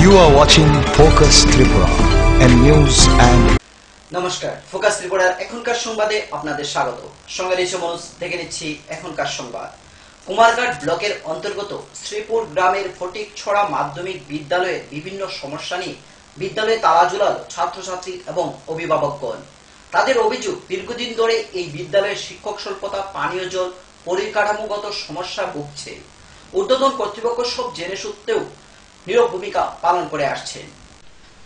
You are watching Focus Tripura and news and নমস্কার focus ত্রিপুরার এখনকার সংবাদে আপনাদের স্বাগত। সঙ্গে রয়েছে মনোজ। দেখে নিচ্ছি এখনকার সংবাদ। কুমারঘাট ব্লকের অন্তর্গত শ্রীপুর গ্রামের ফটিকছড়া মাধ্যমিক বিদ্যালয়ে বিভিন্ন সমস্যা নিয়ে বিদ্যালয়ে তালা ঝুলালো ছাত্রছাত্রী এবং অভিভাবকগণ। তাদের অভিযোগ, দীর্ঘদিন ধরে এই বিদ্যালয়ের শিক্ষক স্বল্পতা, পানীয় জল, পরিকাঠামোগত সমস্যা ভুগছে। ঊর্ধ্বতন কর্তৃপক্ষ সব জেনে সত্ত্বেও নীরব ভূমিকা পালন করে আসছেন।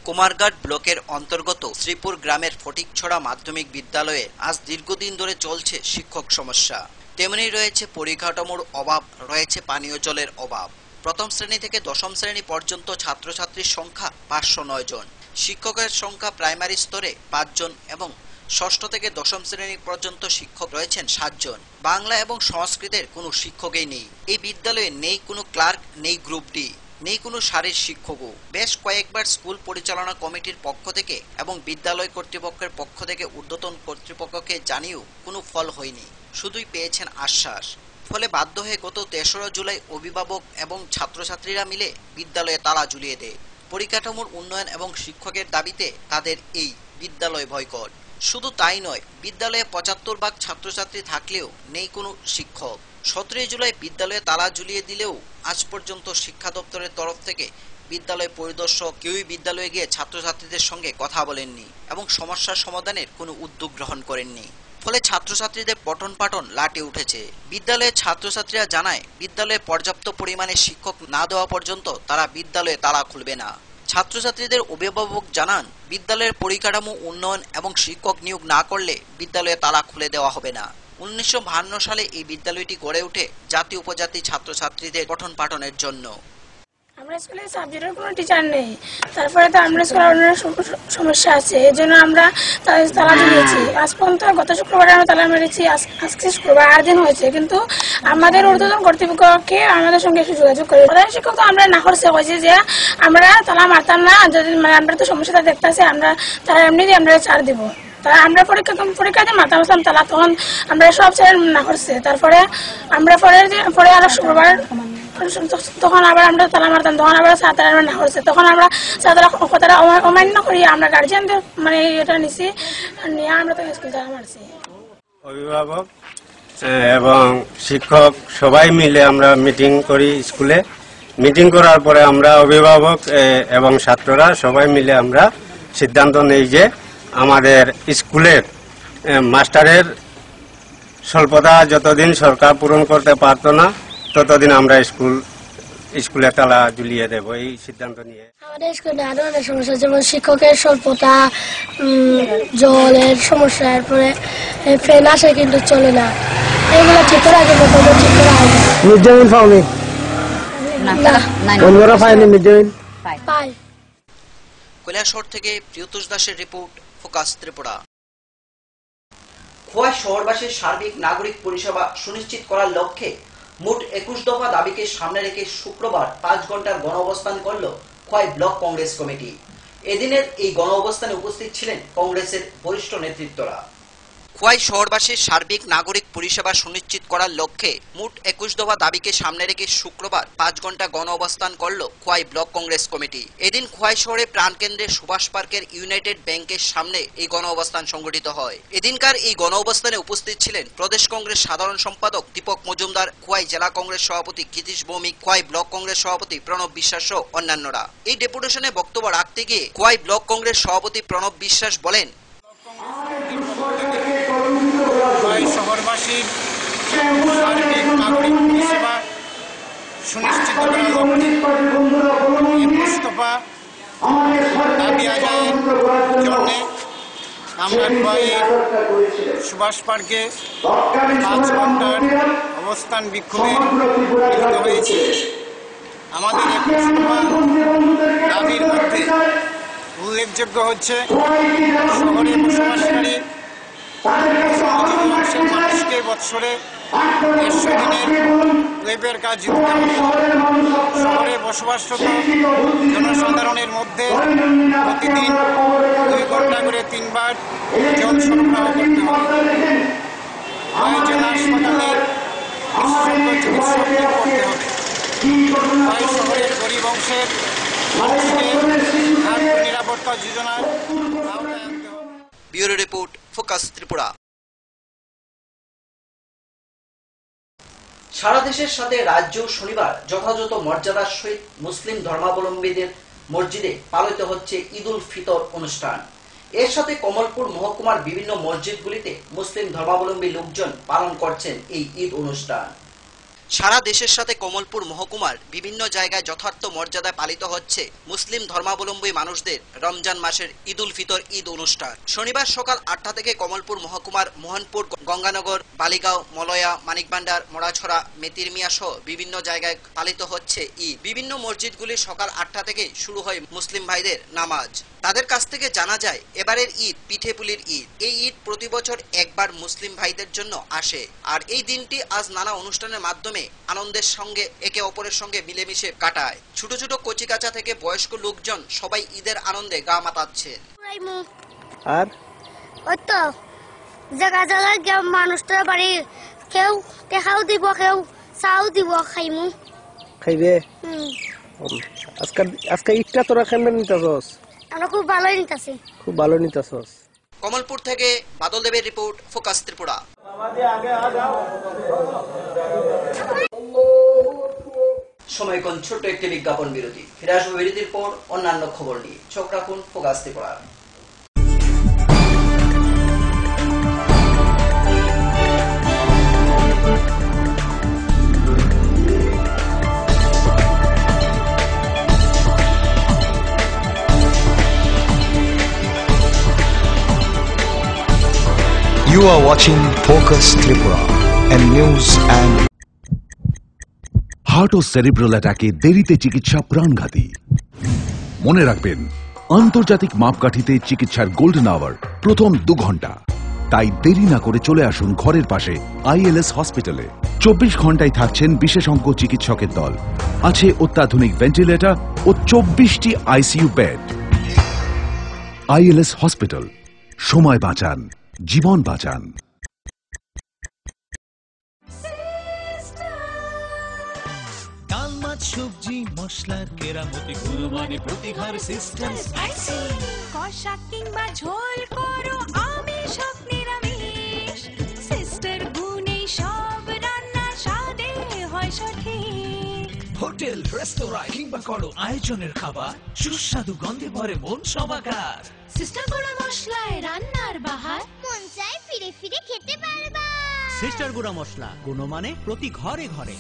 কুমারঘাট ব্লকের অন্তর্গত শ্রীপুর গ্রামের ফটিকছড়া মাধ্যমিক বিদ্যালয়ে আজ দীর্ঘদিন ধরে চলছে শিক্ষক সমস্যা। তেমনি রয়েছে পরিকাঠামোর অভাব, রয়েছে পানীয় জলের অভাব। প্রথম শ্রেণী থেকে দশম শ্রেণী পর্যন্ত ছাত্রছাত্রীর সংখ্যা 509 জন, শিক্ষকের সংখ্যা প্রাইমারি স্তরে 5 জন এবং ষষ্ঠ থেকে দশম শ্রেণী পর্যন্ত শিক্ষক রয়েছেন 7 জন। বাংলা এবং সংস্কৃতের কোনো শিক্ষকই নেই। এই বিদ্যালয়ে নেই কোনো ক্লার্ক, নেই গ্রুপ ডি, নেই কোনো শারীর শিক্ষকও। বেশ কয়েকবার স্কুল পরিচালনা কমিটির পক্ষ থেকে এবং বিদ্যালয় কর্তৃপক্ষের পক্ষ থেকে ঊর্ধ্বতন কর্তৃপক্ষকে জানিয়েও কোনো ফল হয়নি, শুধুই পেয়েছেন আশ্বাস। ফলে বাধ্য হয়ে গত 3রা জুলাই অভিভাবক এবং ছাত্রছাত্রীরা মিলে বিদ্যালয়ে তালা ঝুলিয়ে দেয়। পরিকাঠামোর উন্নয়ন এবং শিক্ষকের দাবিতে তাদের এই বিদ্যালয় বয়কট। শুধু তাই নয়, বিদ্যালয়ে 75 ভাগ ছাত্রছাত্রী থাকলেও নেই কোনো শিক্ষক। 17 জুলাই বিদ্যালয়ে তালা ঝুলিয়ে দিলেও আজ পর্যন্ত শিক্ষা দপ্তরের তরফ থেকে বিদ্যালয় পরিদর্শক কেউই বিদ্যালয়ে গিয়ে ছাত্রছাত্রীদের সঙ্গে কথা বলেননি এবং সমস্যার সমাধানের কোনো উদ্যোগ গ্রহণ করেননি। ফলে ছাত্রছাত্রীদের পঠন পাঠন লাটে উঠেছে। বিদ্যালয়ের ছাত্রছাত্রীরা জানায়, বিদ্যালয়ে পর্যাপ্ত পরিমাণে শিক্ষক না দেওয়া পর্যন্ত তারা বিদ্যালয়ে তালা খুলবে না। ছাত্রছাত্রীদের অভিভাবক জানান, বিদ্যালয়ের পরিকাঠামো উন্নয়ন এবং শিক্ষক নিয়োগ না করলে বিদ্যালয়ে তালা খুলে দেওয়া হবে না। 1952 সালে এই বিদ্যালয়টি গড়ে ওঠে জাতি উপজাতি ছাত্রছাত্রীদের পঠন পাঠনের জন্য। আমরা স্কুলে সাবজেক্টের কোনো টিচার নেই, তারপরে তো আমরা স্কুলে অন্য সমস্যা আছে, এই জন্য আমরা তালা ঝুলিয়েছি। আজ পর্যন্ত গত শুক্রবারে আমরা তালা মেরেছি, আজকে শুক্রবার 8 দিন হয়েছে, কিন্তু আমাদের ঊর্ধ্বতন কর্তৃপক্ষকে আমাদের সঙ্গে একটু যোগাযোগ করে প্রধান শিক্ষক তো আমরা না করছে, কইছে যে আমরা তালা মারতাম না, যদি আমরা তো সমস্যাটা দেখতেছি, আমরা তারা এমনি আমরা ছাড় দিব। তারা আমরা পরীক্ষাতে মাথা বসলাম তালা, তখন আমরা সব ছেড়ে না করছে। তারপরে আমরা পরে আরো শুক্রবার তখন আবার আমরা তালা মারতাম, তখন আবার ছাত্রা না করছে, তখন আমরা ছাত্রা কথাটা অমান্য করি, আমরা গার্জিয়ানদের মানে এটা নিছি, নিয়ে আমরা তো স্কুল তালা মারছি। অভিভাবক এবং শিক্ষক সবাই মিলে আমরা মিটিং করি স্কুলে। মিটিং করার পরে আমরা অভিভাবক এবং ছাত্ররা সবাই মিলে আমরা সিদ্ধান্ত নেই যে আমাদের স্কুলের মাস্টারের স্বল্পতা যতদিন সরকার পূরণ করতে পারতো না, ততদিন আমরা স্কুলে তালা ঝুলিয়ে দেব, এই সিদ্ধান্ত নিয়ে। আমাদের স্কুলে আরো অনেক সমস্যা, যেমন শিক্ষকের স্বল্পতা, জলের সমস্যা, এরপরে ফ্যান আসে কিন্তু চলে না, এগুলো ঠিক করে আগে ঠিক করা হয়। মিড-ডে-মিল পাওনি? অন্যরা পায়নি মিড-ডে-মিল? পাই। কৈলাসহর থেকে প্রিয়তোষ দাসের রিপোর্ট, ফোকাস ত্রিপুরা। খোয়াই শহরবাসীর সার্বিক নাগরিক পরিষেবা সুনিশ্চিত করার লক্ষ্যে মোট 21 দফা দাবিকে সামনে রেখে শুক্রবার 5 ঘন্টার গণঅবস্থান করল খোয়াই ব্লক কংগ্রেস কমিটি। এদিনের এই গণঅবস্থানে উপস্থিত ছিলেন কংগ্রেসের বরিষ্ঠ নেতৃত্বরা। খোয়াই শহরবাসীর সার্বিক নাগরিক পরিষেবা সুনিশ্চিত করার লক্ষ্যে মোট 21 দফা দাবিকে সামনে রেখে শুক্রবার 5 ঘন্টা গণঅবস্থান করল খোয়াই ব্লক কংগ্রেস কমিটি। এদিন খোয়াই শহরে প্রাণকেন্দ্রে সুভাষ পার্কের ইউনাইটেড ব্যাংকের সামনে এই গণঅবস্থান সংগঠিত হয়। এদিনকার এই গণঅবস্থানে উপস্থিত ছিলেন প্রদেশ কংগ্রেস সাধারণ সম্পাদক দীপক মজুমদার, খোয়াই জেলা কংগ্রেস সভাপতি গীতিশ ভৌমিক, খোয়াই ব্লক কংগ্রেস সভাপতি প্রণব বিশ্বাস সহ অন্যান্যরা। এই ডেপুটেশনে বক্তব্য রাখতে গিয়ে খোয়াই ব্লক কংগ্রেস সভাপতি প্রণব বিশ্বাস বলেন, শহরবাসীর সার্বিক নাগরিক পরিষেবা সুনিশ্চিত করার লক্ষ্যে 21 দফা দাবি আদায়ের জন্য আমরা খোয়াইয়ের সুভাষ পার্কে 5 ঘন্টার অবস্থান বিক্ষোভে মিলিত হয়েছি। আমাদের 21 দফা দাবির মধ্যে উল্লেখযোগ্য হচ্ছে শহরে বসবাসকারী মানুষকে বৎসরে 150 দিনের লেবের কাজ দিতে হবে। শহরে বসবাসরত জনসাধারণের মধ্যে প্রতিদিন 2 ঘন্টা করে 3 বার জল সরবরাহ করতে হবে। খোয়াই জেলা হাসপাতালের বিশেষজ্ঞ চিকিৎসক নিয়োগ করতে হবে। খোয়াই শহরের গরিব অংশের মানুষকে খাদ্য নিরাপত্তা যোজনার আওতায় আনতে হবে। Bureau report, focus Tripura. সারা দেশের সাথে রাজ্যেও শনিবার যথাযথ মর্যাদার সহিত মুসলিম ধর্মাবলম্বীদের মসজিদে পালিত হচ্ছে ঈদ উল ফিতর অনুষ্ঠান। এর সাথে কমলপুর মহকুমার বিভিন্ন মসজিদগুলিতে মুসলিম ধর্মাবলম্বী লোকজন পালন করছেন এই ঈদ অনুষ্ঠান। সারা দেশের সাথে কমলপুর মহকুমার বিভিন্ন জায়গায় যথার্থ মর্যাদায় পালিত হচ্ছে মুসলিম ধর্মাবলম্বী মানুষদের রমজান মাসের ঈদ উল ফিতর ঈদ অনুষ্ঠান। শনিবার সকাল 8টা থেকে কমলপুর মহকুমার মোহনপুর, গঙ্গানগর, বালিগাঁও, মলয়া, মানিকভান্ডার, মোড়াছড়া, মেতিরমিয়া সহ বিভিন্ন জায়গায় পালিত হচ্ছে ঈদ। বিভিন্ন মসজিদগুলি সকাল 8টা থেকে শুরু হয় মুসলিম ভাইদের নামাজ। তাদের কাছ থেকে জানা যায় এবারের ঈদ পিঠেপুলির ঈদ। এই ঈদ প্রতি বছর একবার মুসলিম ভাইদের জন্য আসে, আর এই দিনটি আজ নানা অনুষ্ঠানের মাধ্যমে আনন্দের সঙ্গে একে অপরের সঙ্গে মিলেমিশে কাটায়। ছোট ছোট কচিকাচা থেকে বয়স্ক লোকজন সবাই ঈদের আনন্দে গা মাতাচ্ছে। আর ওই তো জায়গা জায়গায় গিয়ে মানুষটা বাড়ি কেউ দেখাও দিব, কেউ চাও দিব, খাইমু খাইবে আজকে ঈদটা তোরা কেমন নিতাছস? আমরা খুব ভালোই নিতেছি। খুব ভালো নিতাছস। কমলপুর থেকে বাদল দেবের রিপোর্ট, ফোকাস ত্রিপুরা। সময়ক্ষণ ছোট্ট একটি বিজ্ঞাপন বিরতি। ফিরে আসবো বিরতির পর অন্যান্য খবর নিয়ে। চোখ রাখুন focus Tripura. You are watching Focus Tripura and news and heart ও সেরিব্রাল অ্যাটাকে দেরিতে চিকিৎসা প্রাণঘাতী। মনে রাখবেন, আন্তর্জাতিক মাপকাঠিতে চিকিৎসার গোল্ডেন আওয়ার প্রথম 2 ঘন্টা। তাই দেরি না করে চলে আসুন ঘরের পাশে ILS হসপিটালে। 24 ঘন্টায় থাকছেন বিশেষজ্ঞ চিকিৎসকের দল। আছে অত্যাধুনিক ভেন্টিলেটর ও 24টি ICU বেড। ILS হসপিটাল, সময় বাঁচান, জীবন বাঁচান। ডাল, মাছ, সবজি, মশলার কেরামতি, কুরবানি, প্রতিঘর সিস্টেম, স্পাইসি, কষা কিংবা ঝোল করো আমিষ হোক নিরামিষ, সিস্টার গুণে সব রান্না স্বাদে হয় সঠিক। হোটেল, রেস্তোরাঁ কিংবা করো আয়োজনের খাবার, সুস্বাদু গন্ধে ভরে মন সমাকার। সিস্টার গুঁড়া মশলায় রান্নার বাহার, মন চাই ফিরে ফিরে খেতে পারবা। সিস্টার গুঁড়া মশলা, গুণমানে প্রতি ঘরে ঘরে।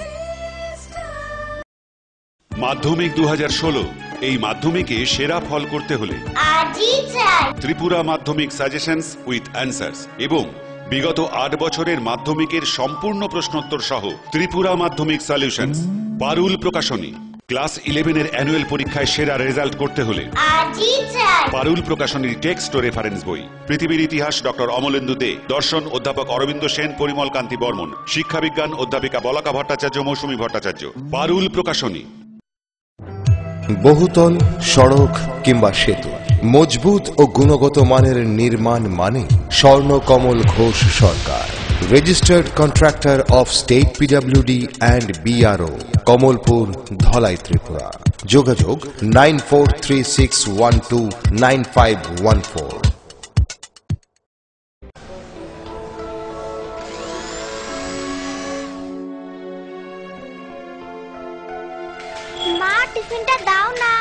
মাধ্যমিক 2016, এই মাধ্যমিকে সেরা ফল করতে হলে আজই চাই ত্রিপুরা মাধ্যমিক সাজেশনস উইথ অ্যান্সার্স এবং বিগত 8 বছরের মাধ্যমিকের সম্পূর্ণ প্রশ্নোত্তর সহ ত্রিপুরা মাধ্যমিক সলিউশনস। পারুল প্রকাশনী। ক্লাস 11-এর অ্যানুয়াল পরীক্ষায় সেরা রেজাল্ট করতে হলে আজই চাই পারুল প্রকাশনীর টেক্সট ও রেফারেন্স বই। পৃথিবীর ইতিহাস ডক্টর অমলেন্দু দে, দর্শন অধ্যাপক অরবিন্দ সেন, পরিমল কান্তি বর্মন, শিক্ষাবিজ্ঞান অধ্যাপিকা বলাকা ভট্টাচার্য, মৌসুমী ভট্টাচার্য। পারুল প্রকাশনী। বহুতল, সড়ক কিংবা সেতু, মজবুত ও গুণগত মানের নির্মাণ মানে Swarnakamal Ghosh Sarkar, registered contractor of state PWD and BRO, Kamalpur, Dhalai, Tripura. যোগাযোগ 9436129514। মা, টিফিনটা দাও না।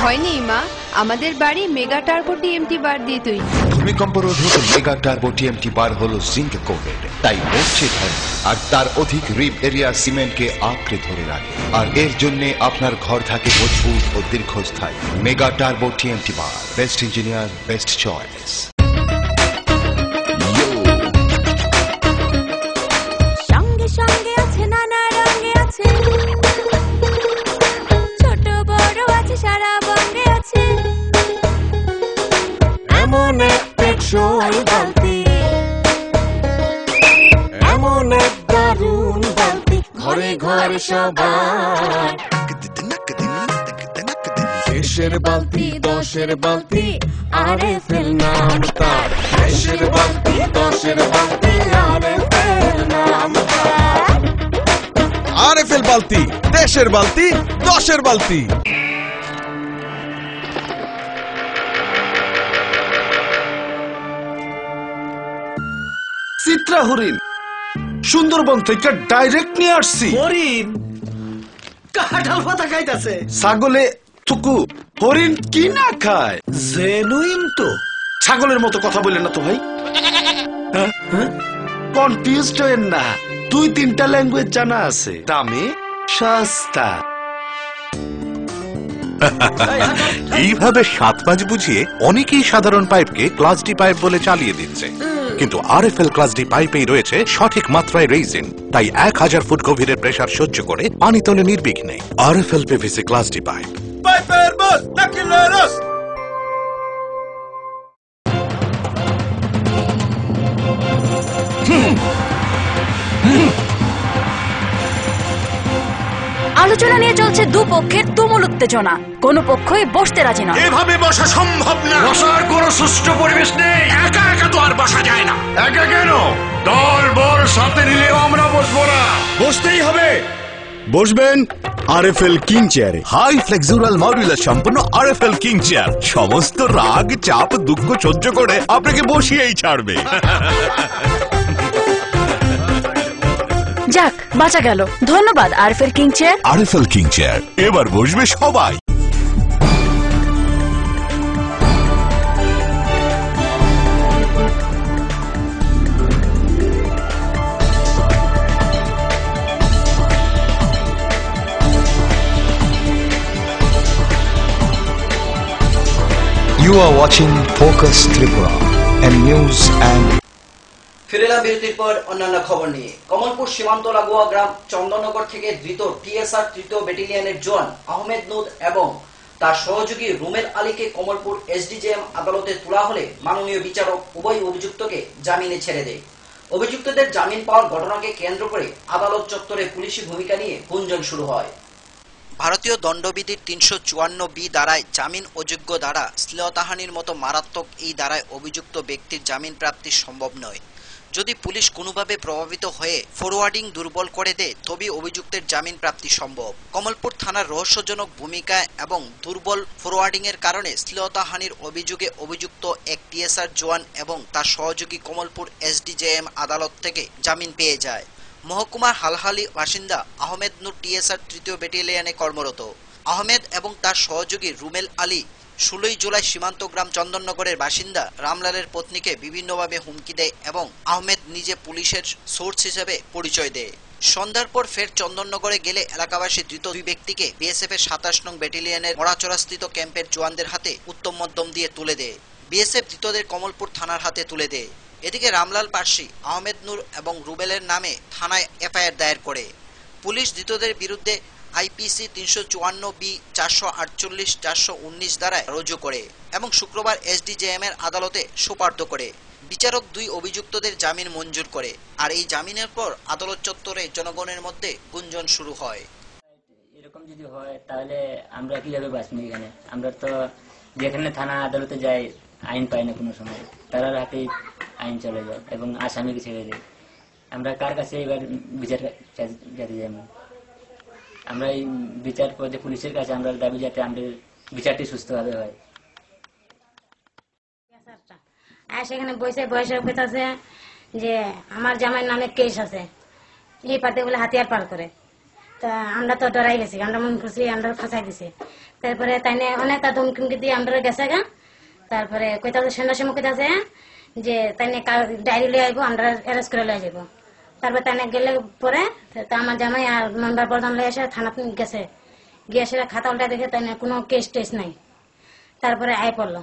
ভয় নেই মা, আমাদের বাড়ি মেগা টার্বো TMT বার দিয়ে তৈরি। ভূমিকম্প রোধক মেগা টার্বো TMT বার হলো জিঙ্ক কোটেড, তাই মরছে ধরে, আর তার অধিক রিব এরিয়া সিমেন্টকে আঁকড়ে ধরে রাখে, আর এর জন্য আপনার ঘর থাকে মজবুত ও দীর্ঘস্থায়ী। মেগা টার্বো TMT বার, বেস্ট ইঞ্জিনিয়ার, বেস্ট চয়েস। সঙ্গে সঙ্গে আছে নানা রঙে আছে, ছোট সবার। দেশের বালতি দশের বালতি আরএফএল নাম তার। দেশের বালতি দশের বালতি আরএফএল নাম তার। আরএফএল বালতি, দেশের বালতি, দশের বালতি। চিত্রা হরিণ সুন্দরবন থেকে ডাইরেক্ট নিয়ে আসছি। হরিণ কাঁঠাল পাতা খাইতাছে। ছাগলে থুকু, হরিণ কি না খায়? জেনুইন তো। ছাগলের মতো কথা বললেন না তো ভাই। কনফিউজড হয়েন না, 2-3টা ল্যাঙ্গুয়েজ জানা আছে, দামে সস্তা। এইভাবে 7-5 বুঝিয়ে অনেকেই সাধারণ পাইপকে ক্লাস ডি পাইপ বলে চালিয়ে দিচ্ছে, কিন্তু আরএফএল ক্লাস ডি পাইপেই রয়েছে সঠিক মাত্রায় রেইজিন, তাই 1000 ফুট গভীরের প্রেসার সহ্য করে পানি তোলে নির্বিঘ্নে। RFL PVC class D pipe. পাইপের বস নাকিলেরস। আলোচনা নিয়ে চলছে দুপক্ষের তুমুল উত্তেজনা, কোন পক্ষই বসতে রাজি নয়। এভাবে বসা সম্ভব না, বসার কোনো সুষ্ঠু পরিবেশ নেই। একা একা তো আর বসা যায় না। একা কেন, দল বল সাথে নিলেও আমরা বসবো না। বসতেই হবে। বসবেন আরএফএল কিং চেয়ারে। হাই ফ্লেক্সুরাল মডুলার সম্পন্ন আরএফএল কিং চেয়ার সমস্ত রাগ চাপ দুঃখ সহ্য করে আপনাকে বসিয়েই ছাড়বে। যাক, বাঁচা গেল। ধন্যবাদ RFL king chair. RFL king chair, এবার বসবে সবাই। You are watching Focus Tripura and news and ফিরেলা বিরতির পর অন্যান্য খবর নিয়ে। কমলপুর সীমান্ত লাগোয়া গ্রাম চন্দননগর থেকে ধৃত টিএসআর ৩য় ব্যাটালিয়নের জওয়ান আহমেদ নুর এবং তার সহযোগী রুমেল আলীকে কমলপুর এসডিজেএম আদালতে তোলা হলে মাননীয় বিচারক উভয় অভিযুক্তকে জামিনে ছেড়ে দেয়। অভিযুক্তদের জামিন পাওয়ার ঘটনাকে কেন্দ্র করে আদালত চত্বরে পুলিশি ভূমিকা নিয়ে গুঞ্জন শুরু হয়। ভারতীয় দণ্ডবিধির ৩৫৪ ধারায় জামিন অযোগ্য ধারা শ্লীলতাহানির মতো মারাত্মক এই ধারায় অভিযুক্ত ব্যক্তির জামিন প্রাপ্তি সম্ভব নয়। যদি পুলিশ কোনোভাবে প্রভাবিত হয়ে ফরওয়ার্ডিং দুর্বল করে দেয় তবে অভিযুক্তের জামিন প্রাপ্তি সম্ভব। কমলপুর থানার রহস্যজনক ভূমিকা এবং দুর্বল ফরওয়ার্ডিং এর কারণে শ্লীলতাহানির অভিযোগে অভিযুক্ত এক টিএসআর জওয়ান এবং তার সহযোগী কমলপুর এসডিজেএম আদালত থেকে জামিন পেয়ে যায়। মহকুমার হালহালি বাসিন্দা আহমেদ নূর টিএসআর ৩য় ব্যাটালিয়নে কর্মরত। আহমেদ এবং তার সহযোগী রুমেল আলী 16 জুলাই সীমান্ত গ্রাম চন্দননগরের বাসিন্দা রামলালের পত্নীকে বিভিন্নভাবে হুমকি দেয় এবং আহমেদ নিজে পুলিশের সোর্স হিসেবে পরিচয় দেয়। সন্ধ্যার পর ফের চন্দননগরে গেলে এলাকাবাসী ধৃত দুই ব্যক্তিকে বিএসএফ এর 27 নং ব্যাটালিয়নের মরাচড়াস্থিত ক্যাম্পের জওয়ানদের হাতে উত্তম মধ্যম দিয়ে তুলে দেয়। বিএসএফ ধৃতদের কমলপুর থানার হাতে তুলে দেয়। এদিকে রামলাল পার্সি, আহমেদ নূর এবং রুবেলের নামে থানায় এফআইআর দায়ের করে। পুলিশ ধৃতদের বিরুদ্ধে আইপিসি 354B 448 419 ধারায় রুজু করে এবং শুক্রবার এসডিজেএম এর আদালতে সোপর্দ করে। বিচারক দুই অভিযুক্তদের জামিন মঞ্জুর করে। আর এই জামিনের পর আদালত চত্বরে জনগণের মধ্যে গুঞ্জন শুরু হয়। এরকম যদি হয় তাহলে আমরা কিভাবে বাঁচবো এখানে? আমরা তো যেখানে থানা আদালতে যাই আইন পাই না কোনো সময়, তারা রাতেই আইন চলে যায় এবং আসামিকে ছেড়ে দেয়। আমরা কার কাছে এবার বিচার যাতে যাই? আমরা এই বিচার পদে পুলিশের কাছে আমরা দাবি যাতে আমাদের বিচারটি সুস্থভাবে হয়। সেখানে বসে বয়সে পেতাছে যে আমার জামাইয়ের নামে কেস আছে, এই পাতে বলে হাতিয়ার পার করে। তা আমরা তো ডরাই গেছি, আমরা মন করছি আমরা ফাঁসাই দিছি। তারপরে তাই অনেক তা ধমকি দিয়ে আমরা গেছে গা। তারপরে কইতাছে সন্ধ্যার সময় কইতাছে যে তাই ডায়েরি লিয়ে আইবো, আমরা অ্যারেস্ট করে লিয়ে যাবো। তারপর তাই গেলে পরে আমার জামাই আর মেম্বার প্রধান লয়ে এসে থানা গেছে, গিয়ে এসে খাতা উল্টা দেখে তাই কোনো কেস টেস নাই। তারপরে আয় পড়লো,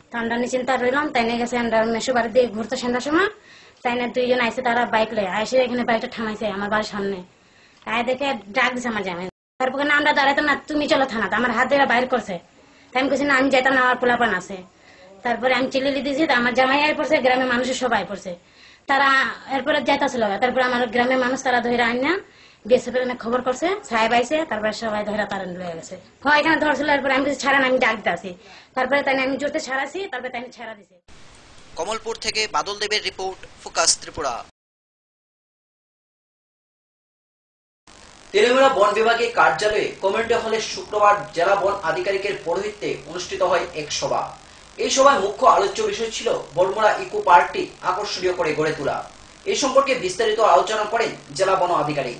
তো আমরা নিশ্চিন্তা রইলাম। তাই গেছে আমরা মেশো বাড়ি দিয়ে ঘুরতে সন্ধ্যার সময়। তাই দুইজন আইসে, তারা বাইক লয়ে আইসে এখানে বাইকটা থামাইছে আমার বাড়ির সামনে। আয় দেখে ডাক দিছে আমার জামাই। তারপরে না আমরা দাঁড়াইতাম না, তুমি চলো থানাতে। আমার হাত ধরে বাইর করছে। তাই আমি কইছি না আমি যাইতাম না, আমার পোলাপান আছে। তারপরে আমি চিল্লি দিয়েছি, আমার জামাই আয় পড়ছে, গ্রামের মানুষের সবাই পড়ছে। তারা এরপরে যাইতাছিল। তারপরে আমার গ্রামের মানুষ তারা ধরে আইন না গেছে ফেরে খবর করছে সাহেব আইসে, তারপরে সবাই ধরে তারা লয়ে গেছে। এখানে ধরছিল, এরপরে আমি ছাড়ান, আমি ডাক দিয়েছি, তারপরে তাই আমি জোরতে ছাড়াছি, তারপরে তাই ছাড়া দিছে। কমলপুর থেকে বাদল দেবের রিপোর্ট, ফোকাস ত্রিপুরা। তেলিয়ামুড়া বন বিভাগের কার্যালয়ে কমিউনিটি হলে শুক্রবার জেলা বন আধিকারিকের পৌরোহিত্যে অনুষ্ঠিত হয় এক সভা। এই সভায় মুখ্য আলোচ্য বিষয় ছিল বলমুড়া ইকো পার্কটি আকর্ষণীয় করে গড়ে তোলা। এই সম্পর্কে বিস্তারিত আলোচনা করেন জেলা বন আধিকারিক।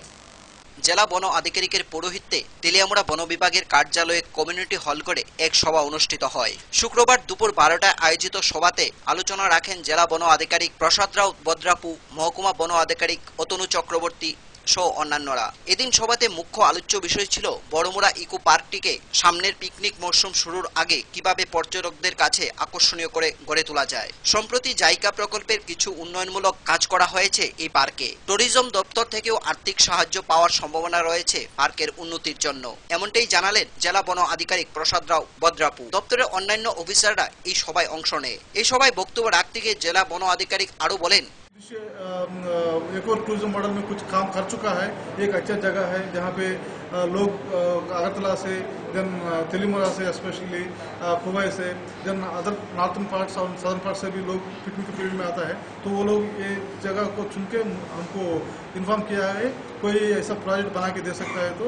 জেলা বন আধিকারিকের পৌরোহিত্যে তেলিয়ামুড়া বন বিভাগের কার্যালয়ে কমিউনিটি হল করে এক সভা অনুষ্ঠিত হয়। শুক্রবার দুপুর 12টায় আয়োজিত সভাতে আলোচনা রাখেন জেলা বন আধিকারিক প্রসাদ রাও বদ্রাপু, মহকুমা বন আধিকারিক অতনু চক্রবর্তী সহ অন্যান্যরা। এদিন সভাতে মুখ্য আলোচ্য বিষয় ছিল বড়মুড়া ইকো পার্কটিকে সামনের পিকনিক মৌসুম শুরুর আগে কিভাবে পর্যটকদের কাছে আকর্ষণীয় করে গড়ে তোলা যায়। সম্প্রতি জাইকা প্রকল্পের কিছু উন্নয়নমূলক কাজ করা হয়েছে এই পার্কে। ট্যুরিজম দপ্তর থেকেও আর্থিক সাহায্য পাওয়ার সম্ভাবনা রয়েছে পার্কের উন্নতির জন্য, এমনটাই জানালেন জেলা বন আধিকারিক প্রসাদ রাও বদ্রাপু। দপ্তরের অন্যান্য অফিসাররা এই সভায় অংশ নেয়। এই সভায় বক্তব্য রাখতে গিয়ে জেলা বন আধিকারিক আরো বলেন, एक और टूरिज्म मॉडल में कुछ काम कर चुका है। एक अच्छा जगह है जहाँ पे लोग अगरतला से, देन तेलीमुरा से, स्पेशली खुवाई से, then other northern part, southern part से भी लोग पिकनिक पीरियड में आता है। तो वो लोग ये जगह को चुन के हमको इन्फॉर्म किया है कोई ऐसा प्रोजेक्ट बना के दे सकता है तो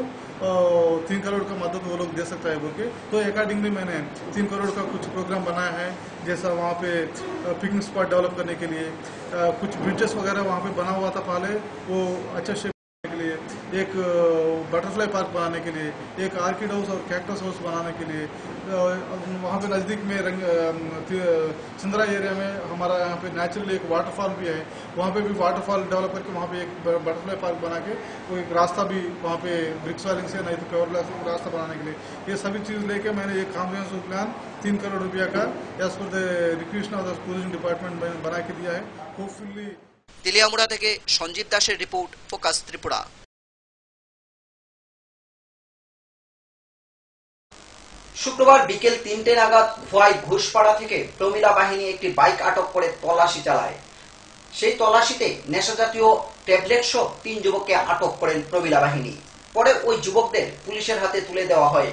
3 करोड़ का मदद वो लोग दे सकता है बोल के। तो अकॉर्डिंगली मैंने 3 करोड़ का कुछ प्रोग्राम बनाया है, जैसा वहाँ पे पिकनिक स्पॉट डेवलप करने के लिए कुछ ब्रिजेस वगैरह वहाँ पे बना हुआ था पहले, वो अच्छा शेप के लिए, एक बटरफ्लाई पार्क बनाने के लिए, एक आर्किड हाउस और कैक्टस हाउस बनाने के लिए, वहाँ पे नज़दीक में चंद्रा एरिया में हमारा यहाँ पे नेचुरली एक वाटरफॉल भी है, वहाँ पे भी वाटरफॉल डेवलप करके वहाँ पे एक बटरफ्लाई पार्क बना के वो एक रास्ता भी वहाँ पे ब्रिक्स वालिंग से नहीं तो पेवर ग्लास रास्ता बनाने के लिए, ये सभी चीज़ लेके मैंने एक कॉम्प्रिहेंसिव प्लान 3 करोड़ रुपया का as per the request of the tourism department बना के दिया है। होपफुली। তেলিয়ামুড়া থেকে সঞ্জীব দাসের রিপোর্ট, ফোকাস ত্রিপুরা। শুক্রবার বিকেল 3টে নাগাদ খোয়াই ঘুষপাড়া থেকে প্রমিলা বাহিনী একটি বাইক আটক করে তল্লাশি চালায়। সেই তল্লাশিতে নেশাজাতীয় ট্যাবলেট সহ 3 যুবককে আটক করেন প্রমিলা বাহিনী। পরে ওই যুবকদের পুলিশের হাতে তুলে দেওয়া হয়।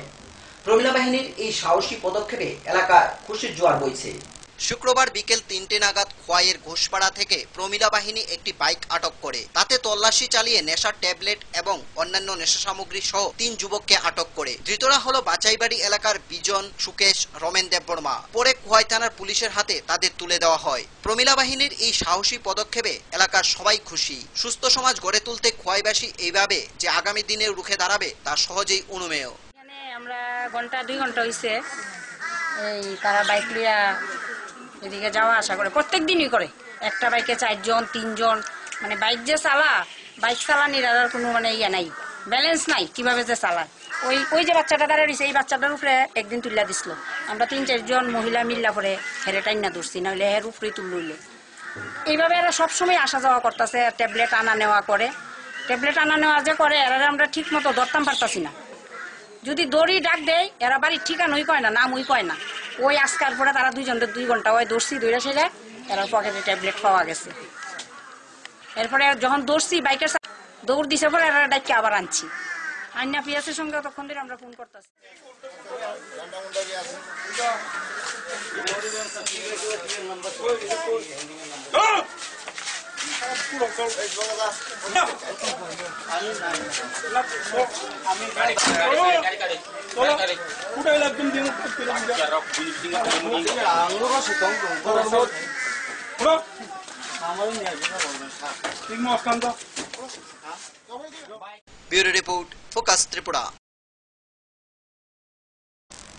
প্রমিলা বাহিনীর এই সাহসী পদক্ষেপে এলাকায় খুশির জোয়ার বইছে। শুক্রবার বিকেল 3টে নাগাদ খোয়াইয়ের ঘোষপাড়া থেকে প্রমিলা বাহিনী একটি বাইক আটক করে তাতে তল্লাশি চালিয়ে নেশার ট্যাবলেট এবং অন্যান্য নেশা সামগ্রী সহ 3 যুবককে আটক করে। ধৃতরা হলো বাচাইবাড়ি এলাকার বিজন, সুকেশ, রমেন দেববর্মা। পরে খোয়াই থানার পুলিশের হাতে তাদের তুলে দেওয়া হয়। প্রমিলা বাহিনীর এই সাহসী পদক্ষেপে এলাকার সবাই খুশি। সুস্থ সমাজ গড়ে তুলতে খোয়াইবাসী এইভাবে যে আগামী দিনে রুখে দাঁড়াবে তা সহজেই অনুমেয়। আমরা ঘন্টা 2 ঘন্টা হইছে এই তারা বাইক লিয়া এদিকে যাওয়া আসা করে, প্রত্যেক দিনই করে। একটা বাইকে 4 জন 3 জন, মানে বাইক যে বাইক চালানির আর কোনো মানে ইয়া নাই, ব্যালেন্স নাই কিভাবে যে চালায়। ওই যে বাচ্চাটা দাঁড়িয়ে রয়েছে, এই বাচ্চাটার উপরে একদিন তুলিয়া দিছিল। আমরা 3-4 জন মহিলা মিল্লা পরে হেরে টাইনা ধরছি, নাহলে হের উপরেই তুললে। এইভাবে এরা সবসময় আসা যাওয়া করতেছে, ট্যাবলেট আনা নেওয়া করে। ট্যাবলেট আনা নেওয়া যে করে এরা আমরা ঠিক মতো ধরতাম পারতাছি না। যদি দড়ি ডাক দেয় এরা বাড়ির ঠিকানাই কয় না, নামই কয় না। ওই আজকার পরে তারা 2 ঘন্টা ওই দৌড়ছি, দৌড়ে সেরে এরা পকেটে ট্যাবলেট পাওয়া গেছে। এরপরে যখন দৌড়ছি বাইকের দৌড় দিছে পরে এরা ডাইকে আবার আনছি। আইনা পিয়াসের সঙ্গে তখন ধরে আমরা ফোন করতেছি। Bureau report, focus Tripura.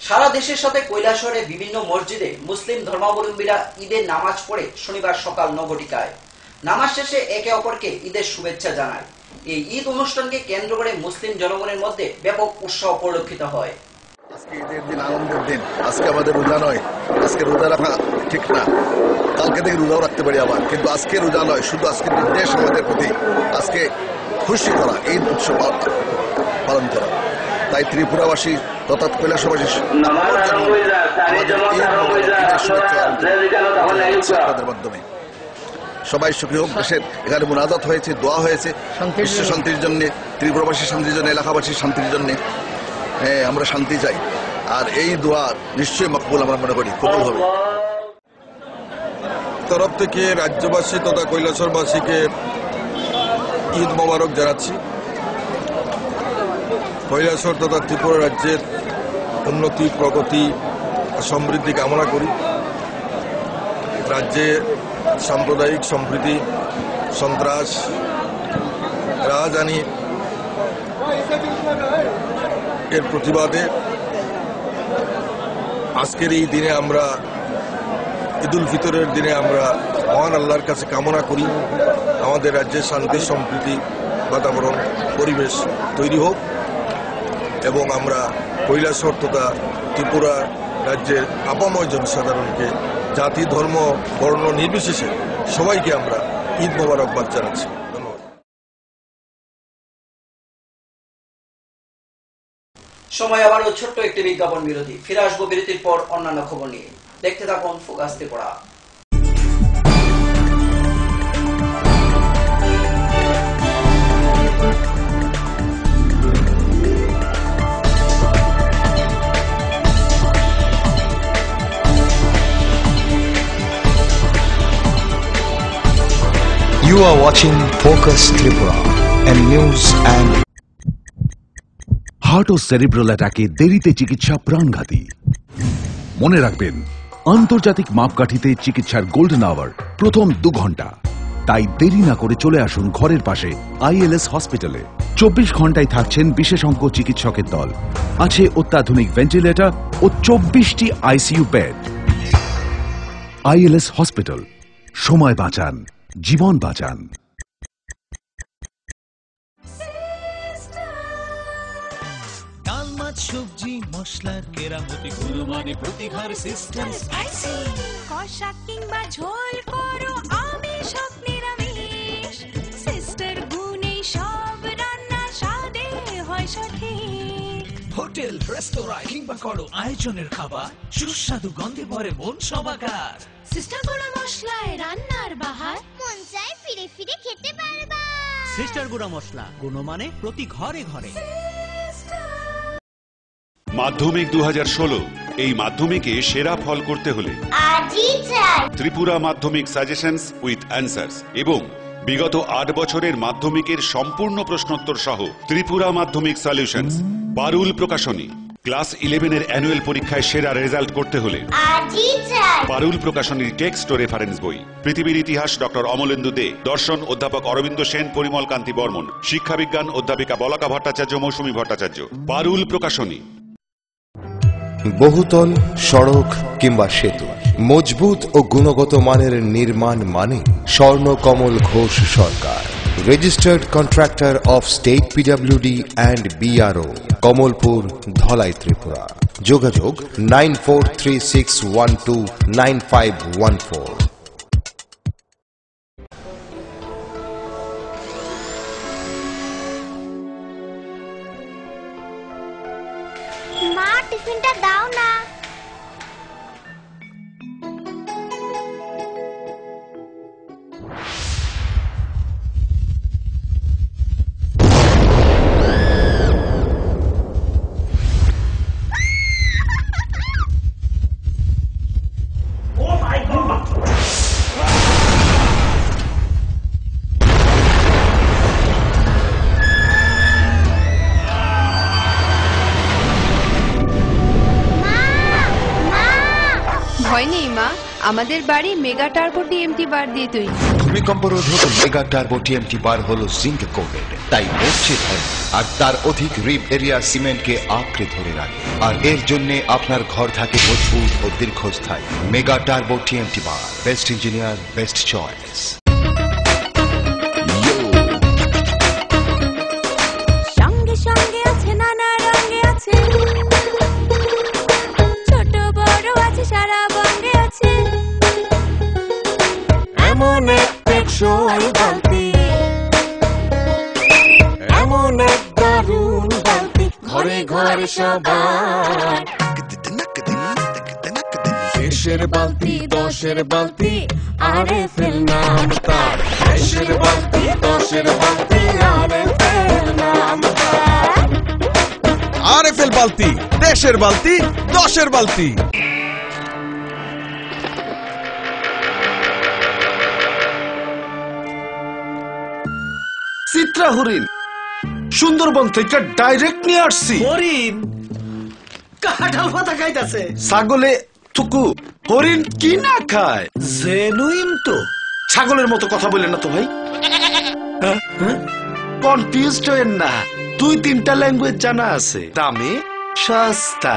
সারা দেশের সাথে কৈলাসহরে বিভিন্ন মসজিদে মুসলিম ধর্মাবলম্বীরা ঈদের নামাজ পড়ে শনিবার সকাল 9 ঘটিকায়। নামাজ শেষে একে অপরকে ঈদের শুভেচ্ছা জানায়। এই ঈদ অনুষ্ঠানকে কেন্দ্র করে মুসলিম জনগণের মধ্যে ব্যাপক উৎসাহ পরিলক্ষিত হয়। আজকে ঈদের দিন, আনন্দের দিন। আজকে আমাদের রোজা নয়, আজকে রোজা রাখা ঠিক না। কালকে থেকে রোজাও রাখতে পারি আবার, কিন্তু আজকে রোজা নয়, শুধু আজকে নির্দেশ আমাদের প্রতি আজকে খুশি করা, ঈদ উৎসব পালন করা। তাই ত্রিপুরাবাসী তথা কৈলাসবাসী আপনাদের মাধ্যমে সবাই সুখী হোক। দেশের এখানে মুনাজাত হয়েছে, দোয়া হয়েছে বিশ্ব শান্তির জন্য, ত্রিপুরাবাসীর শান্তির জন্য, এলাকাবাসীর শান্তির জন্য। আমরা শান্তি চাই, আর এই দোয়া নিশ্চয়ই মকবুল আমরা মনে করি, কবুল হবে। তরফ থেকে রাজ্যবাসী তথা কৈলাসরবাসীকে ঈদ মোবারক জানাচ্ছি। কৈলাসর তথা ত্রিপুরা রাজ্যের উন্নতি, প্রগতি, সমৃদ্ধি কামনা করি। রাজ্যে সাম্প্রদায়িক সম্প্রীতি, সন্ত্রাস, রাজধানী এর প্রতিবাদে আজকের এই দিনে আমরা, ঈদুল ফিতরের দিনে আমরা মহান আল্লাহর কাছে কামনা করি আমাদের রাজ্যে শান্তি, সম্প্রীতি, বাতাবরণ, পরিবেশ তৈরি হোক এবং আমরা কৈলাসহর তথা ত্রিপুরা রাজ্যের আপাময় জনসাধারণকে জাতি, ধর্ম, বর্ণ নির্বিশেষে সবাইকে আমরা ঈদ মোবারকবাদ জানাচ্ছি। সময় আবারও ছোট্ট একটি বিজ্ঞাপন বিরতি। ফিরে আসবো বিরতির পর অন্যান্য খবর নিয়ে। দেখতে থাকুন focus Tripura. You are watching Focus Tripura and news and heart ও সেরিব্রাল অ্যাটাকে দেরিতে চিকিৎসা প্রাণঘাতী। মনে রাখবেন, আন্তর্জাতিক মাপকাঠিতে চিকিৎসার গোল্ডেন আওয়ার প্রথম 2 ঘন্টা। তাই দেরি না করে চলে আসুন ঘরের পাশে ILS হসপিটালে। 24 ঘন্টায় থাকছেন বিশেষজ্ঞ চিকিৎসকের দল, আছে অত্যাধুনিক ভেন্টিলেটর ও 24টি ICU বেড। ILS হসপিটাল, সময় বাঁচান, জীবন বাঁচান। ডাল, মাছ, সবজি, মশলার কেরামতি গুণমানে প্রতিঘর সিস্টেম স্পাইসি। কষা কিংবা ঝোল করো আমিষ হোক নিরামিষ, সিস্টার গুণে সব রান্না স্বাদে হয় সঠিক। হোটেল, রেস্তোরাঁ কিংবা করো আয়োজনের খাবার, সুস্বাদু গন্ধে ভরে মন সবাকার। সিস্টার গুঁড়া মশলায় রান্নার বাহার, মন চায় ফিরে ফিরে খেতে পারবা। সিস্টার গুঁড়া মশলা, গুণমানে প্রতি ঘরে ঘরে। মাধ্যমিক 2016, এই মাধ্যমিকে সেরা ফল করতে হলে ত্রিপুরা মাধ্যমিক সাজেশনস উইথ অ্যান্সার্স এবং বিগত 8 বছরের মাধ্যমিকের সম্পূর্ণ প্রশ্নোত্তর সহ ত্রিপুরা মাধ্যমিক সলিউশনস। পারুল প্রকাশনী। ক্লাস 11-এর অ্যানুয়াল পরীক্ষায় সেরা রেজাল্ট করতে হলে পারুল প্রকাশনীর টেক্সট ও রেফারেন্স বই। পৃথিবীর ইতিহাস ডক্টর অমলেন্দু দে, দর্শন অধ্যাপক অরবিন্দ সেন, পরিমল কান্তি বর্মন, শিক্ষাবিজ্ঞান অধ্যাপিকা বলাকা ভট্টাচার্য, মৌসুমী ভট্টাচার্য। পারুল প্রকাশনী। বহুতল, সড়ক কিংবা সেতু, মজবুত ও গুণগত মানের নির্মাণ মানে Swarnakamal Ghosh Sarkar, registered contractor of state PWD and BRO, Kamalpur, Dhalai, Tripura. যোগাযোগ 9436129514। মা, টিফিনটা দাও না। ভয় নেই মা, আমাদের বাড়ি মেগা টার্বো TMT বার দিয়ে তৈরি। ভূমিকম্প রোধক মেগা টার্বো TMT বার হলো জিঙ্ক কোটেড, তাই মরছে ধরে আর তার অধিক রিব এরিয়া সিমেন্টকে আঁকড়ে ধরে রাখে। আর এর জন্য আপনার ঘর থাকে মজবুত ও দীর্ঘস্থায়ী। মেগা টার্বো TMT বার, বেস্ট ইঞ্জিনিয়ার, বেস্ট চয়েস। সঙ্গে সঙ্গে আছে, নানা রঙে আছে, ছোট বড় আছে, সারা বঙ্গে আছে। এমন এক টেকসই বালতি, এমন এক দারুণ বালতি, ঘরে ঘরে সবার। দেশের বালতি দশের বালতি আরএফএল নাম তার দেশের বালতি দশের বালতি আরএফএল নাম তার আরএফএল বালতি দেশের বালতি দশের বালতি। চিত্রা হরিণ সুন্দরবন থেকে ডাইরেক্ট নিয়ে আসছি। হরিণ কাঁঠাল পাতা খাইতাছে। ছাগলে থুকু হরিণ কি না খায়? জেনুইন তো। ছাগলের মতো কথা বলেন না তো ভাই। কনফিউজড হয়েন না, 2-3টা ল্যাঙ্গুয়েজ জানা আছে, দামে সস্তা।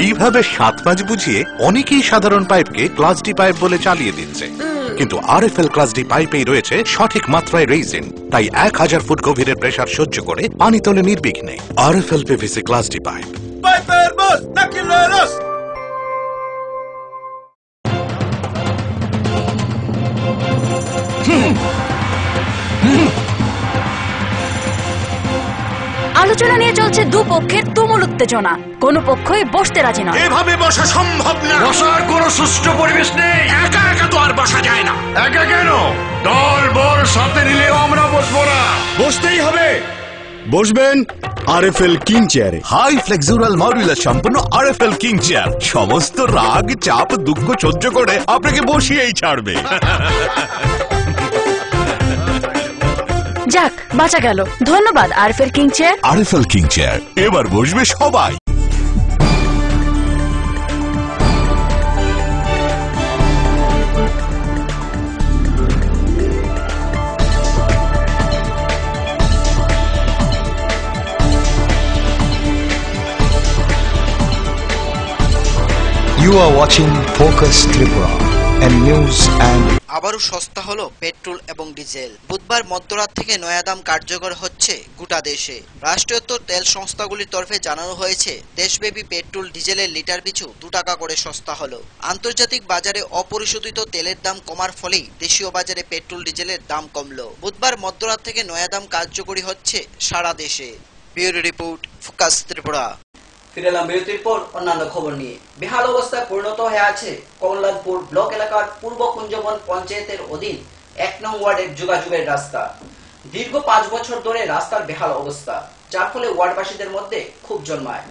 এইভাবে 7 পাঁচ বুঝিয়ে অনেকেই সাধারণ পাইপকে ক্লাস ডি পাইপ বলে চালিয়ে দিচ্ছে, কিন্তু আরএফএল ক্লাস ডি পাইপেই রয়েছে সঠিক মাত্রায় রেইজিন, তাই 1000 ফুট গভীরের প্রেসার সহ্য করে পানি তোলে নির্বিঘ্নে। RFL PVC class D pipe. পাইপের বস নাকিলের রস। আলোচনা নিয়ে চলছে দুপক্ষের তুমুল উত্তেজনা, কোনো পক্ষই বসতে রাজি নয়। এভাবে বসা সম্ভব না, বসার কোনো সুষ্ঠু পরিবেশ নেই। একা একা তো আর বসা যায় না। একা কেন, দল বল সাথে নিলেও আমরা বসবো না। বসতেই হবে। বসবেন আরএফএল কিং চেয়ারে। হাই ফ্লেক্সুরাল মডুলার সম্পন্ন আরএফএল কিং চেয়ার সমস্ত রাগ চাপ দুঃখ সহ্য করে আপনাকে বসিয়েই ছাড়বে। যাক, বাঁচা গেল। ধন্যবাদ RFL king chair. RFL king chair, এবার বসবে সবাই। You are watching Focus Tripura and news and আবারও সস্তা হলো পেট্রোল এবং ডিজেল। বুধবার মধ্যরাত থেকে নয়া দাম কার্যকর হচ্ছে গোটা দেশে। রাষ্ট্রীয় তেল সংস্থাগুলির তরফে জানানো হয়েছে দেশব্যাপী পেট্রোল ডিজেলের লিটার পিছু 2 টাকা করে সস্তা হলো। আন্তর্জাতিক বাজারে অপরিশোধিত তেলের দাম কমার ফলেই দেশীয় বাজারে পেট্রোল ডিজেলের দাম কমলো। বুধবার মধ্যরাত থেকে নয়া দাম কার্যকরী হচ্ছে সারা দেশে। Bureau report, focus Tripura. ফিরে এলাম বিরতির পর অন্যান্য খবর নিয়ে। বেহাল অবস্থায় পরিণত হয়ে আছে কল্যাণপুর ব্লক এলাকার পূর্ব কুঞ্জবন পঞ্চায়েতের অধীন 1 নং ওয়ার্ডের যোগাযোগের রাস্তা। দীর্ঘ 5 বছর ধরে রাস্তার বেহাল অবস্থা, যার ফলে ওয়ার্ডবাসীদের মধ্যে ক্ষোভ জন্মায়।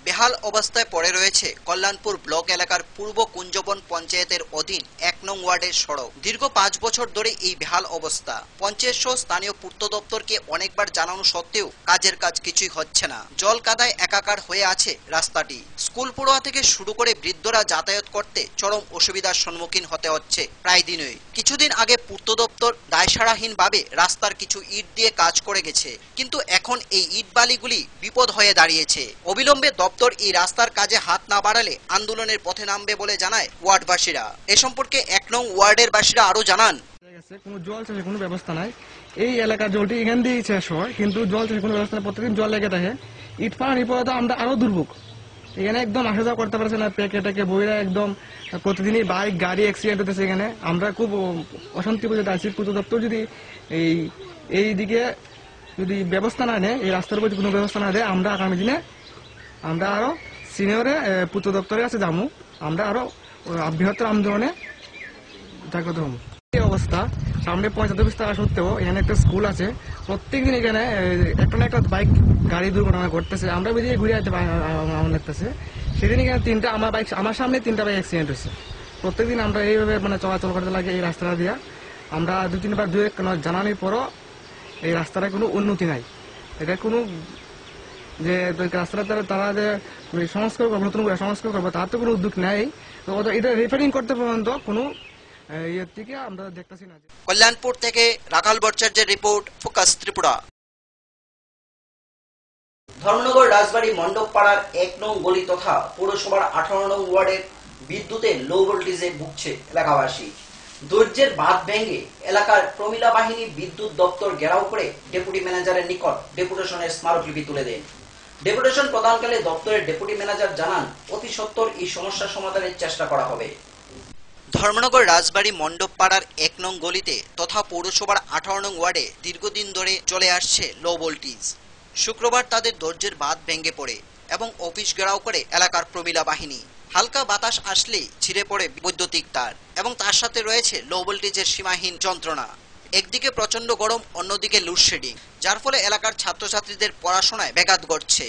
বেহাল অবস্থায় পড়ে রয়েছে কল্যাণপুর ব্লক এলাকার পূর্ব কুঞ্জবন পঞ্চায়েতের অধীন 1 নং ওয়ার্ডের সড়ক। দীর্ঘ 5 বছর ধরে এই বেহাল অবস্থা। পঞ্চায়েত সহ স্থানীয় পূর্ত দপ্তরকে অনেকবার জানানো সত্ত্বেও কাজের কাজ কিছুই হচ্ছে না। জল কাদায় একাকার হয়ে আছে রাস্তাটি। স্কুল পড়ুয়া থেকে শুরু করে বৃদ্ধরা যাতায়াত করতে চরম অসুবিধার সম্মুখীন হতে হচ্ছে প্রায় দিনই। কিছুদিন আগে পূর্ত দপ্তর দায়সারাহীনভাবে রাস্তার কিছু ইট দিয়ে কাজ করে গেছে, কিন্তু এখন এই ইট বালিগুলি বিপদ হয়ে দাঁড়িয়েছে। অবিলম্বে দপ্তর এই রাস্তার কাজে হাত না বাড়ালে আন্দোলনের পথে নামবে বলে জানায় ওয়ার্ডবাসীরা। এ সম্পর্কে 1 নং ওয়ার্ডের বাসীরা আরো জানান, কোনো জল চাষের কোনো ব্যবস্থা নাই। এই এলাকার জলটি এখান দিয়েই শেষ হয়, কিন্তু জল চাষের কোনো ব্যবস্থা নেই। প্রত্যেকদিন জল লেগে থাকে। ইট পাড়ার বিপদ আমরা আরো দুর্ভোগ। এখানে একদম আসা যাওয়া করতে পারছে না, প্যাকেটাকে বইরা একদম প্রতিদিনই বাইক গাড়ি অ্যাক্সিডেন্ট হতেছে। এখানে আমরা খুব অশান্তি বুঝতে আছি। পূর্ত দপ্তর যদি এই দিকে যদি ব্যবস্থা না নেয়, এই রাস্তার উপর কোনো ব্যবস্থা না দেয়, আমরা আগামী দিনে আমরা আরো সিনিয়রে পূর্ত দপ্তরের কাছে যাবো। আমরা আরো বৃহত্তর আন্দোলনে জাগ্রত হব। এই অবস্থা, সামনে পঞ্চায়েত অফিস থাকা সত্ত্বেও এখানে একটা স্কুল আছে। প্রত্যেকদিন এখানে একটা না একটা বাইক গাড়ি দুর্ঘটনা ঘটতেছে। আমরা বেরিয়ে ঘুরে আসতে আমার লাগতেছে। সেদিন এখানে 3টা আমার সামনে 3টা বাইক অ্যাক্সিডেন্ট হয়েছে। প্রত্যেকদিন আমরা এইভাবে চলাচল করতে লাগে এই রাস্তাটা দিয়া। আমরা 2-3বার জানানোর পরও এই রাস্তাটা কোনো উন্নতি নাই। এটা কোনো যে রাস্তাটা তারা যে সংস্কার করবো, নতুন করে সংস্কার করবো, তার তো কোনো উদ্যোগ নেই। তো এটা রিপেয়ারিং করতে পর্যন্ত কোনো ইয়ের থেকে আমরা দেখতেছি না। কল্যাণপুর থেকে রাখাল ভট্টাচার্যের রিপোর্ট, ফোকাস ত্রিপুরা। ধর্মনগর রাজবাড়ী মণ্ডপ পাড়ার 1 নং গলি তথা পৌরসভার 18 নং ওয়ার্ডের বিদ্যুতের লো ভোল্টেজে ভুগছে এলাকাবাসী। ধৈর্যের বাঁধ ভেঙে এলাকার প্রমিলা বাহিনী বিদ্যুৎ দপ্তর ঘেরাও করে ডেপুটি ম্যানেজারের নিকট ডেপুটেশনের স্মারকলিপি তুলে দেন। ডেপুটেশন প্রদানকালে দপ্তরের ডেপুটি ম্যানেজার জানান, অতি সত্বর এই সমস্যা সমাধানের চেষ্টা করা হবে। ধর্মনগর রাজবাড়ী মণ্ডপ পাড়ার 1 নং গলিতে তথা পৌরসভার 18 নং ওয়ার্ডে দীর্ঘদিন ধরে চলে আসছে লো ভোল্টেজ। শুক্রবার তাদের ধৈর্যের বাঁধ ভেঙে পড়ে এবং অফিস ঘেরাও করে এলাকার প্রমিলা বাহিনী। হালকা বাতাস আসলেই ছিঁড়ে পড়ে বৈদ্যুতিক তার এবং তার সাথে রয়েছে লো ভোল্টেজের সীমাহীন যন্ত্রণা। একদিকে প্রচন্ড গরম, অন্যদিকে লোডশেডিং, যার ফলে এলাকার ছাত্রছাত্রীদের পড়াশোনায় ব্যাঘাত ঘটছে।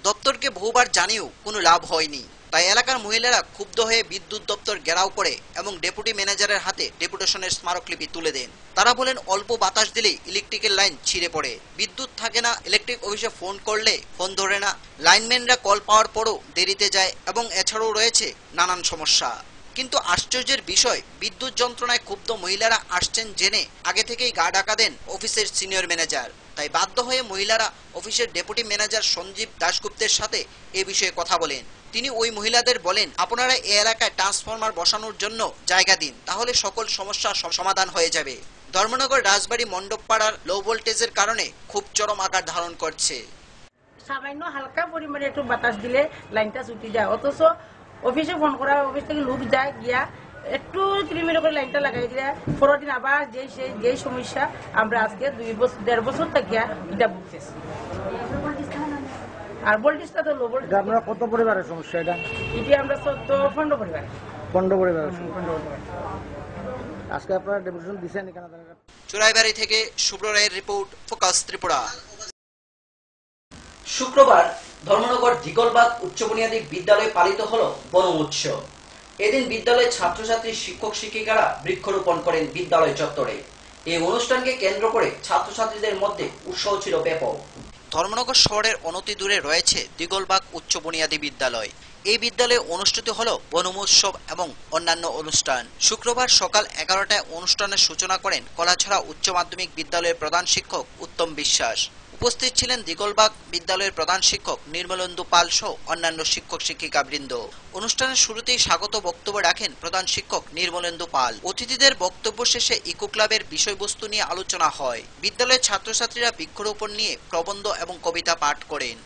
দপ্তরকে বহুবার জানিয়েও কোনো লাভ হয়নি। তাই এলাকার মহিলারা ক্ষুব্ধ হয়ে বিদ্যুৎ দপ্তর ঘেরাও করে এবং ডেপুটি ম্যানেজারের হাতে ডেপুটেশনের স্মারকলিপি তুলে দেন। তারা বলেন অল্প বাতাস দিলেই ইলেকট্রিকের লাইন ছিঁড়ে পড়ে, বিদ্যুৎ থাকে না, ইলেকট্রিক অফিসে ফোন করলে ফোন ধরে না, লাইনম্যানরা কল পাওয়ার পরও দেরিতে যায় এবং এছাড়াও রয়েছে নানান সমস্যা। কিন্তু আশ্চর্যের বিষয়, বিদ্যুৎ যন্ত্রণায় ক্ষুব্ধ মহিলারা আসছেন জেনে আগে থেকেই গা ঢাকা দেন অফিসের সিনিয়র ম্যানেজার। তাই বাধ্য হয়ে মহিলারা অফিসের ডেপুটি ম্যানেজার সঞ্জীব দাশগুপ্তের সাথে এ বিষয়ে কথা বলেন। তিনি ওই মহিলাদের বলেন, আপনারা এই এলাকায় ট্রান্সফরমার বসানোর জন্য জায়গা দিন, তাহলে সকল সমস্যার সমাধান হয়ে যাবে। ধর্মনগর রাজবাড়ী মণ্ডপপাড়ার লো ভোল্টেজের কারণে খুব চরম আকার ধারণ করছে। সামান্য হালকা পরিমাণে একটু বাতাস দিলে লাইনটা ছুটি যায়, অথচ অফিসে ফোন করা, অফিস থেকে লোক যায় গিয়া একটু 3 মিনিট করে লাইনটা লাগাই দিলে পরের দিন আবার যেই সমস্যা আমরা আজকে 2-1.5 বছর থেকে এটা ভুগতেছি। আর ভোল্টেজটা তো লো ভোল্টেজ। আপনারা কত পরিবারের সমস্যা এটা? এটি আমরা 14-15 পরিবার। 15 পরিবারের আজকে আপনারা ডেপুটেশন দিয়েছেন এখানে? চুরাইবাড়ি থেকে শুভ্র রায়ের রিপোর্ট, ফোকাস ত্রিপুরা। শুক্রবার ধর্মনগর দিগলবাগ উচ্চ বুনিয়াদী বিদ্যালয়ে পালিত হলো বনম উৎসব। এদিন বিদ্যালয়ের ছাত্রছাত্রী, শিক্ষক শিক্ষিকারা বৃক্ষরোপণ করেন বিদ্যালয় চত্বরে। এই অনুষ্ঠানকে কেন্দ্র করে ছাত্রছাত্রীদের মধ্যে উৎসাহ ছিল ব্যাপক। ধর্মনগর শহরের অনতি দূরে রয়েছে দিগলবাগ উচ্চ বুনিয়াদী বিদ্যালয়। এই বিদ্যালয়ে অনুষ্ঠিত হলো বনম উৎসব এবং অন্যান্য অনুষ্ঠান। শুক্রবার সকাল 11টায় অনুষ্ঠানের সূচনা করেন কলাছড়া উচ্চ মাধ্যমিক বিদ্যালয়ের প্রধান শিক্ষক উত্তম বিশ্বাস। উপস্থিত ছিলেন দিগলবাগ বিদ্যালয়ের প্রধান শিক্ষক নির্মলেন্দু পাল সহ অন্যান্য শিক্ষক শিক্ষিকা বৃন্দ। অনুষ্ঠানের শুরুতেই স্বাগত বক্তব্য রাখেন প্রধান শিক্ষক নির্মলেন্দু পাল। অতিথিদের বক্তব্য শেষে ইকো ক্লাবের বিষয়বস্তু নিয়ে আলোচনা হয়। বিদ্যালয়ের ছাত্রছাত্রীরা বৃক্ষরোপণ নিয়ে প্রবন্ধ এবং কবিতা পাঠ করেন।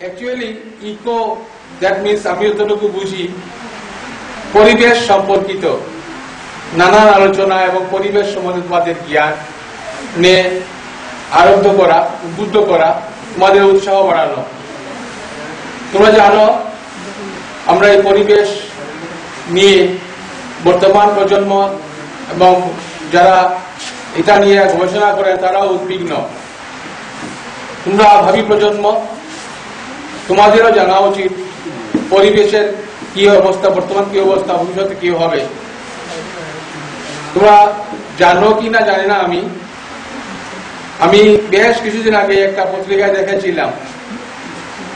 Actually, eco, that means আমি যতটুকু বুঝি পরিবেশ সম্পর্কিত নানান আলোচনা এবং পরিবেশ সম্বন্ধে জ্ঞান নিয়ে আরম্ভ করা, উদ্বুদ্ধ করা, তোমাদের উৎসাহ বাড়ানো। তোমরা জানো আমরা এই পরিবেশ নিয়ে বর্তমান প্রজন্ম এবং যারা এটা নিয়ে গবেষণা করে তারাও উদ্বিগ্ন। তোমরা ভাবি প্রজন্ম, তোমাদেরও জানা উচিত পরিবেশের কি অবস্থা, বর্তমান কি অবস্থা, ভবিষ্যতে কি হবে। তোমরা জানো কি না জানি না, আমি বেশ কিছুদিন আগে একটা পত্রিকায় দেখেছিলাম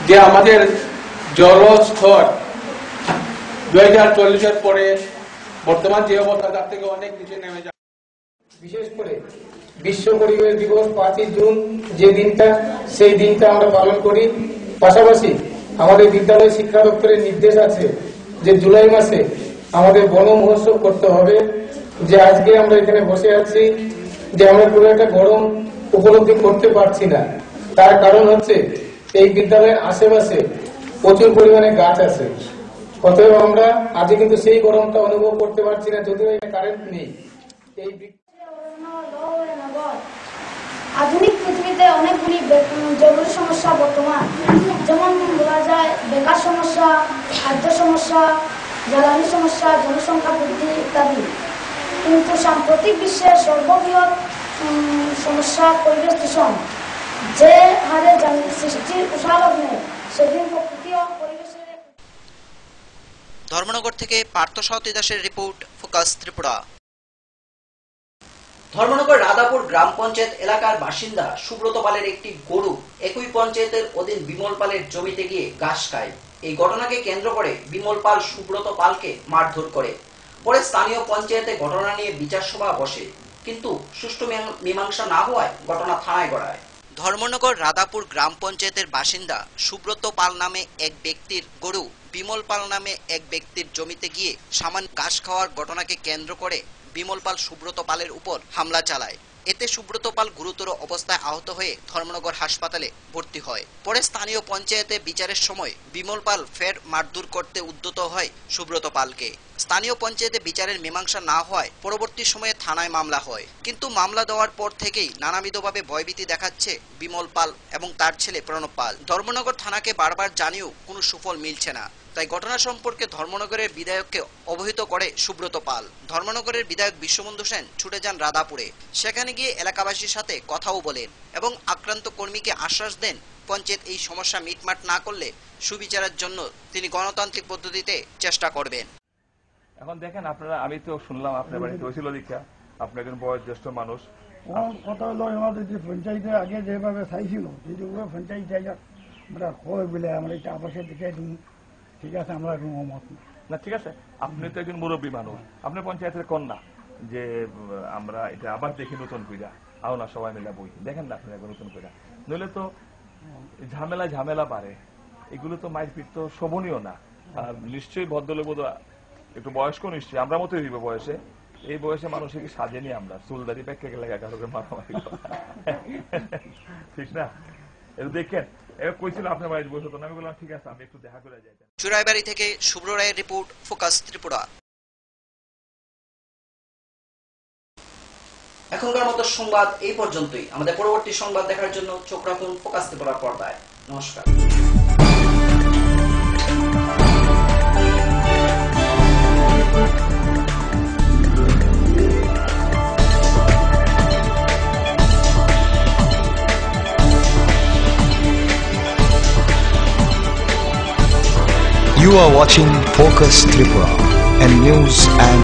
যে আমাদের জলস্তর 2040-এর পরে বর্তমান যে অবস্থা তার থেকে অনেক নিচে নেমে যাবে। বিশেষ করে বিশ্ব পরিবেশ দিবস 5ই জুন যে দিনটা, সেই দিনটা আমরা পালন করি। পাশাপাশি আমাদের বিদ্যালয় শিক্ষা দপ্তরের নির্দেশ আছে যে জুলাই মাসে আমাদের বন মহোৎসব করতে হবে। যে আজকে আমরা এখানে বসে আছি, যে আমরা পুরো একটা গরম উপলব্ধি করতে পারছি না, তার কারণ হচ্ছে এই বিদ্যালয়ের আশেপাশে প্রচুর পরিমাণে গাছ আছে। অতএব আমরা আজকে কিন্তু সেই গরমটা অনুভব করতে পারছি না, যদিও কারেন্ট নেই। এই আধুনিক পৃথিবীতে অনেকগুলি জরুরি সমস্যা বর্তমান, যেমন বলা যায় বেকার সমস্যা, খাদ্য সমস্যা, জ্বালানি সমস্যা, জনসংখ্যা বৃদ্ধি ইত্যাদি। কিন্তু সাম্প্রতিক বিশ্বের সর্ববৃহৎ সমস্যা পরিবেশ দূষণ, যে হারে সৃষ্টির কুশালগ্নে সেদিন প্রকৃতি ও পরিবেশের। ধর্মনগর থেকে পার্থ সাউতি দাসের রিপোর্ট, ফোকাস ত্রিপুরা। ধর্মনগর রাধাপুর গ্রাম পঞ্চায়েত এলাকার বাসিন্দা সুব্রত পালের একটি গরু একই পঞ্চায়েতের অধীন বিমল পালের জমিতে গিয়ে ঘাস খায়। এই ঘটনাকে কেন্দ্র করে বিমল পাল সুব্রত পালকে মারধর করে। পরে স্থানীয় পঞ্চায়েতে ঘটনা নিয়ে বিচার সভা বসে, কিন্তু সুষ্ঠু মীমাংসা না হওয়ায় ঘটনা থানায় গড়ায়। ধর্মনগর রাধাপুর গ্রাম পঞ্চায়েতের বাসিন্দা সুব্রত পাল নামে এক ব্যক্তির গরু বিমল পাল নামে এক ব্যক্তির জমিতে গিয়ে সামান্য ঘাস খাওয়ার ঘটনাকে কেন্দ্র করে বিমল পাল সুব্রত পালের উপর হামলা চালায়। এতে সুব্রত পাল গুরুতর অবস্থায় আহত হয়ে ধর্মনগর হাসপাতালে ভর্তি হয়। পরে স্থানীয় পঞ্চায়েতে বিচারের সময় বিমল পাল ফের মারধর করতে উদ্যত হয় সুব্রত পালকে। স্থানীয় পঞ্চায়েতে বিচারের মীমাংসা না হওয়ায় পরবর্তী সময়ে থানায় মামলা হয়, কিন্তু মামলা দেওয়ার পর থেকেই নানাবিধভাবে ভয়ভীতি দেখাচ্ছে বিমল পাল এবং তার ছেলে প্রণব পাল। ধর্মনগর থানাকে বারবার জানিয়েও কোনো সুফল মিলছে না। তাই ঘটনা সম্পর্কে ধর্মনগরের বিধায়ককে অবহিত করে সুব্রত পাল। ধর্মনগরের বিধায়ক বিশ্ববন্ধু সেন ছুটে যান রাধাপুরে। সেখানে গিয়ে এলাকাবাসীর সাথে কথাও বলেন এবং আক্রান্ত কর্মীকে আশ্বাস দেন পঞ্চায়েত এই সমস্যা মিটমাট না করলে সুবিচারের জন্য তিনি গণতান্ত্রিক পদ্ধতিতে চেষ্টা করবেন। এখন দেখেন আপনারা, আমি তো শুনলাম আপনার বাড়িতে হয়েছিল দীক্ষা, আপনি একজন বয়োজ্যেষ্ঠ মানুষ। কথা হলো আমাদের যে পঞ্চায়েতে আগে যেভাবে চাইছিল যদি পুরো পঞ্চায়েত জায়গা আমরা কয় বলে আমরা এটা আবাসের দিকে ঠিক আছে, আমরা মত না। ঠিক আছে, আপনি তো একজন মুরব্বী মানুষ, আপনি পঞ্চায়েতের কন্যা, যে আমরা এটা আবার দেখি নতুন কইরা আও না সবাই মিলে বই দেখেন না আপনার নতুন কইরা, নইলে তো ঝামেলা বাড়ে। এগুলো তো মারপিট তো শোভনীয় না। আর নিশ্চয়ই ভদ্রলোক একটু বয়স্ক, নিশ্চয়ই আমরা মতোই হইব বয়সে। এই বয়সে মানুষকে সাজেনি আমরা চুলদারি প্যাকে গেলে কারোকে মারামারি ঠিক না। দেখেন কইছিল আপনার বাড়ি বসে, তো আমি বললাম ঠিক আছে আমি একটু দেখা করে যাই। চুরাইবাড়ি থেকে শুভ্র রায়ের রিপোর্ট, ফোকাস ত্রিপুরা। এখনকার মতো সংবাদ এই পর্যন্তই। আমাদের পরবর্তী সংবাদ দেখার জন্য চোখ রাখুন ফোকাস ত্রিপুরার পর্দায়। নমস্কার। You are watching Focus Tripura and news and